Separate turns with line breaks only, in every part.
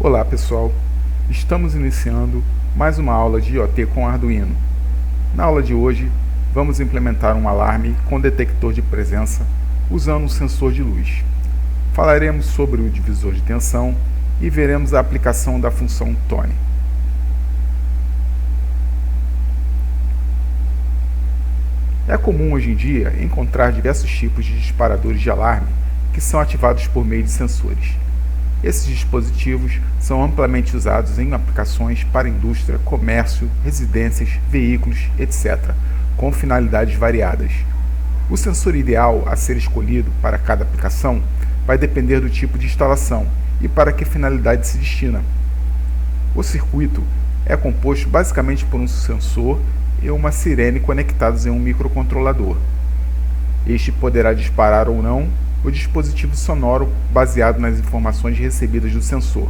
Olá pessoal, estamos iniciando mais uma aula de IoT com Arduino. Na aula de hoje, vamos implementar um alarme com detector de presença usando um sensor de luz. Falaremos sobre o divisor de tensão e veremos a aplicação da função Tone. É comum hoje em dia encontrar diversos tipos de disparadores de alarme que são ativados por meio de sensores. Esses dispositivos são amplamente usados em aplicações para indústria, comércio, residências, veículos, etc., com finalidades variadas. O sensor ideal a ser escolhido para cada aplicação vai depender do tipo de instalação e para que finalidade se destina. O circuito é composto basicamente por um sensor e uma sirene conectados em um microcontrolador. Este poderá disparar ou não o dispositivo sonoro baseado nas informações recebidas do sensor.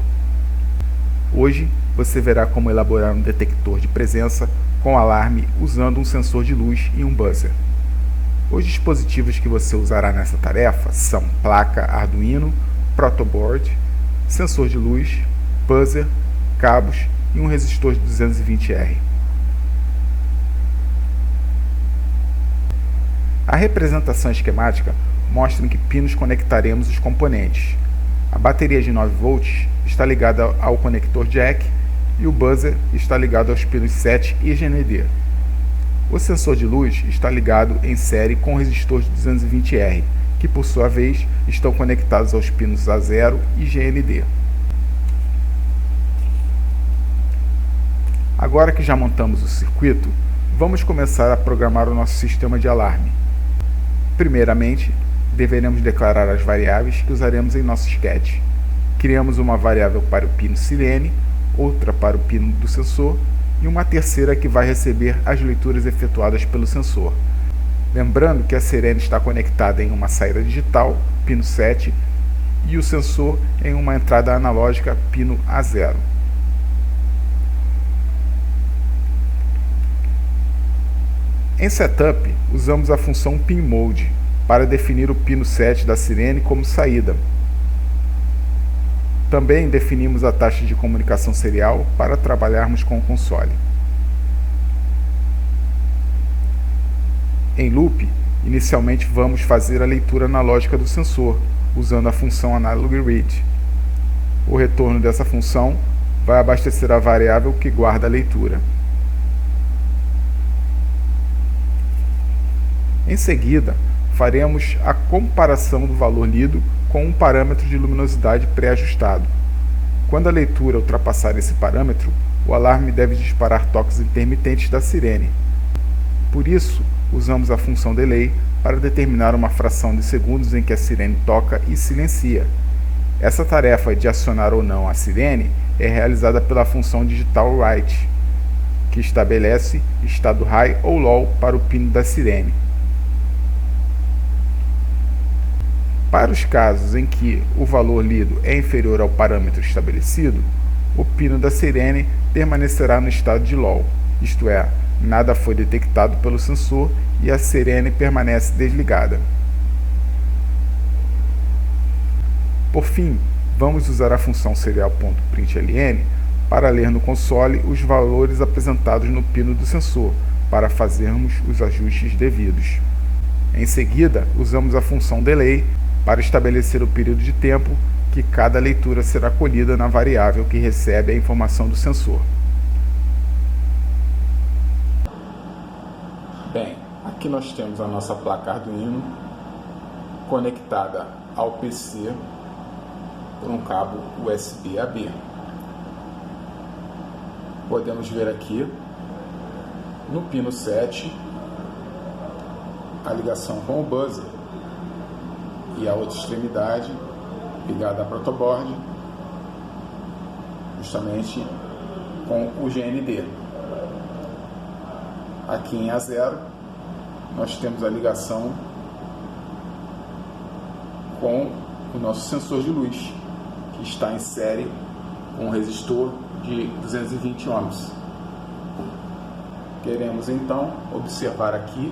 Hoje você verá como elaborar um detector de presença com alarme usando um sensor de luz e um buzzer. Os dispositivos que você usará nessa tarefa são placa Arduino, protoboard, sensor de luz, buzzer, cabos e um resistor de 220R. A representação esquemática mostra em que pinos conectaremos os componentes. A bateria de 9 volts está ligada ao conector jack e o buzzer está ligado aos pinos 7 e GND. O sensor de luz está ligado em série com o resistor de 220R, que por sua vez estão conectados aos pinos A0 e GND. Agora que já montamos o circuito, vamos começar a programar o nosso sistema de alarme. Primeiramente, deveremos declarar as variáveis que usaremos em nosso sketch. Criamos uma variável para o pino sirene, outra para o pino do sensor e uma terceira que vai receber as leituras efetuadas pelo sensor. Lembrando que a sirene está conectada em uma saída digital, pino 7, e o sensor em uma entrada analógica, pino A0. Em Setup, usamos a função pinMode para definir o pino 7 da sirene como saída. Também definimos a taxa de comunicação serial para trabalharmos com o console. Em Loop, inicialmente vamos fazer a leitura analógica do sensor, usando a função AnalogRead. O retorno dessa função vai abastecer a variável que guarda a leitura. Em seguida, faremos a comparação do valor lido com um parâmetro de luminosidade pré-ajustado. Quando a leitura ultrapassar esse parâmetro, o alarme deve disparar toques intermitentes da sirene. Por isso, usamos a função delay para determinar uma fração de segundos em que a sirene toca e silencia. Essa tarefa de acionar ou não a sirene é realizada pela função digital write, que estabelece estado high ou low para o pino da sirene. Para os casos em que o valor lido é inferior ao parâmetro estabelecido, o pino da sirene permanecerá no estado de low, isto é, nada foi detectado pelo sensor e a sirene permanece desligada. Por fim, vamos usar a função serial.println para ler no console os valores apresentados no pino do sensor, para fazermos os ajustes devidos. Em seguida, usamos a função delay para estabelecer o período de tempo que cada leitura será colhida na variável que recebe a informação do sensor. Bem, aqui nós temos a nossa placa Arduino conectada ao PC por um cabo USB-AB. Podemos ver aqui no pino 7 a ligação com o buzzer e a outra extremidade ligada à protoboard, justamente com o GND. Aqui em A0 nós temos a ligação com o nosso sensor de luz, que está em série com um resistor de 220 ohms. Queremos então observar aqui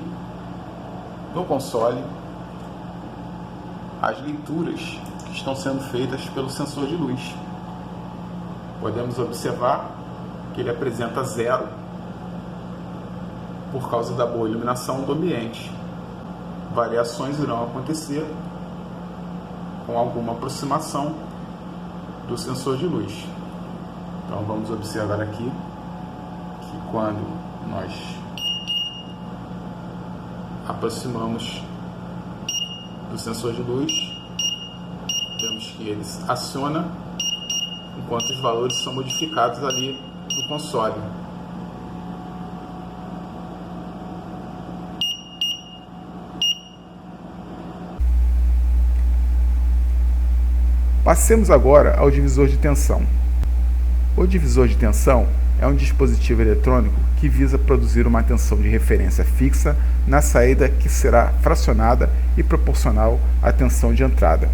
no console as leituras que estão sendo feitas pelo sensor de luz. Podemos observar que ele apresenta 0 por causa da boa iluminação do ambiente. Variações irão acontecer com alguma aproximação do sensor de luz. Então vamos observar aqui que quando nós aproximamos do sensor de luz, vemos que ele aciona enquanto os valores são modificados ali no console. Passemos agora ao divisor de tensão. O divisor de tensão é um dispositivo eletrônico que visa produzir uma tensão de referência fixa na saída que será fracionada e proporcional à tensão de entrada.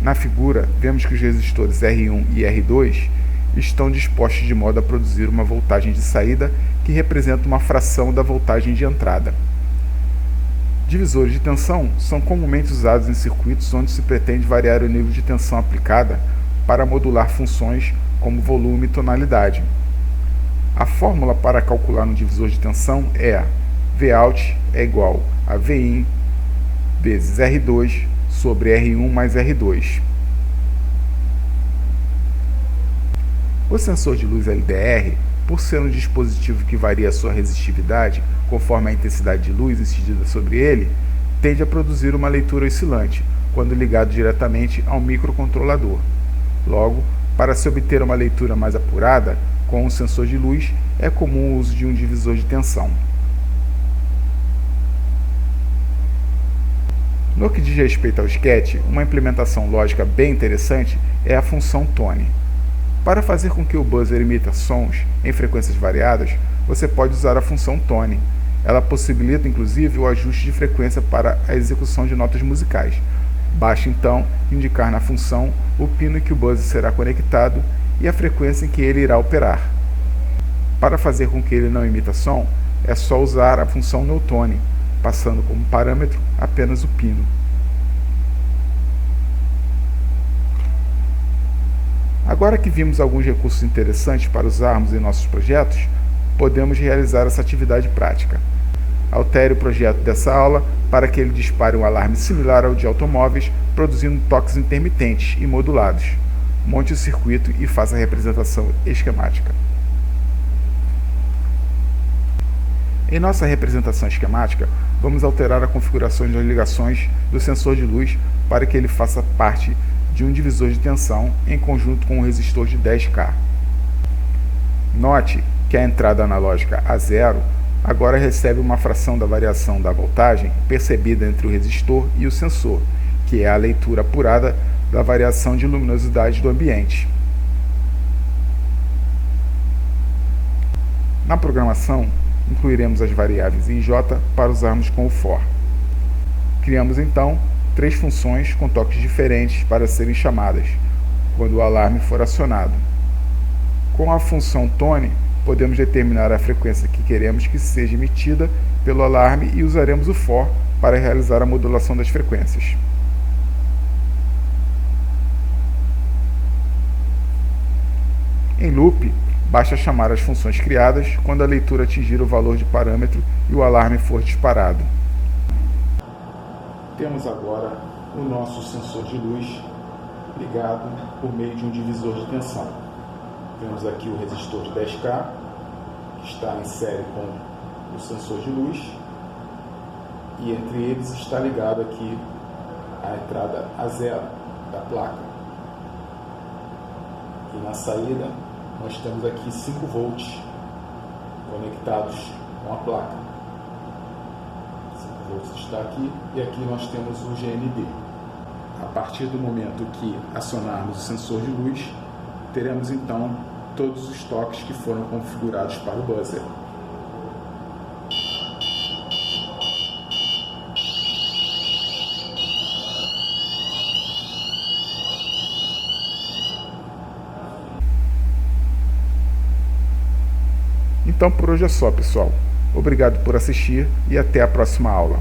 Na figura, vemos que os resistores R1 e R2 estão dispostos de modo a produzir uma voltagem de saída que representa uma fração da voltagem de entrada. Divisores de tensão são comumente usados em circuitos onde se pretende variar o nível de tensão aplicada para modular funções como volume e tonalidade. A fórmula para calcular um divisor de tensão é Vout é igual a Vin vezes R2 sobre R1 mais R2. O sensor de luz LDR, por ser um dispositivo que varia a sua resistividade conforme a intensidade de luz incidida sobre ele, tende a produzir uma leitura oscilante quando ligado diretamente a um microcontrolador. Logo, para se obter uma leitura mais apurada com um sensor de luz, é comum o uso de um divisor de tensão. No que diz respeito ao sketch, uma implementação lógica bem interessante é a função tone. Para fazer com que o buzzer emita sons em frequências variadas, você pode usar a função tone. Ela possibilita inclusive o ajuste de frequência para a execução de notas musicais. Basta então indicar na função o pino em que o buzzer será conectado e a frequência em que ele irá operar. Para fazer com que ele não emita som, é só usar a função no tone, passando como parâmetro apenas o pino. Agora que vimos alguns recursos interessantes para usarmos em nossos projetos, podemos realizar essa atividade prática. Altere o projeto dessa aula para que ele dispare um alarme similar ao de automóveis, produzindo toques intermitentes e modulados. Monte o circuito e faça a representação esquemática. Em nossa representação esquemática, vamos alterar a configuração das ligações do sensor de luz para que ele faça parte de um divisor de tensão em conjunto com um resistor de 10K. Note que a entrada analógica A0 agora recebe uma fração da variação da voltagem percebida entre o resistor e o sensor, que é a leitura apurada da variação de luminosidade do ambiente. Na programação, incluiremos as variáveis i e j para usarmos com o for. Criamos então 3 funções com toques diferentes para serem chamadas quando o alarme for acionado. Com a função tone, podemos determinar a frequência que queremos que seja emitida pelo alarme e usaremos o for para realizar a modulação das frequências. Em loop, basta chamar as funções criadas quando a leitura atingir o valor de parâmetro e o alarme for disparado. Temos agora o nosso sensor de luz ligado por meio de um divisor de tensão. Temos aqui o resistor de 10K, que está em série com o sensor de luz, e entre eles está ligado aqui a entrada A0 da placa. E na saída nós temos aqui 5 volts conectados com a placa. 5 volts está aqui e aqui nós temos o GND. A partir do momento que acionarmos o sensor de luz, teremos então todos os toques que foram configurados para o buzzer. Então por hoje é só, pessoal. Obrigado por assistir e até a próxima aula.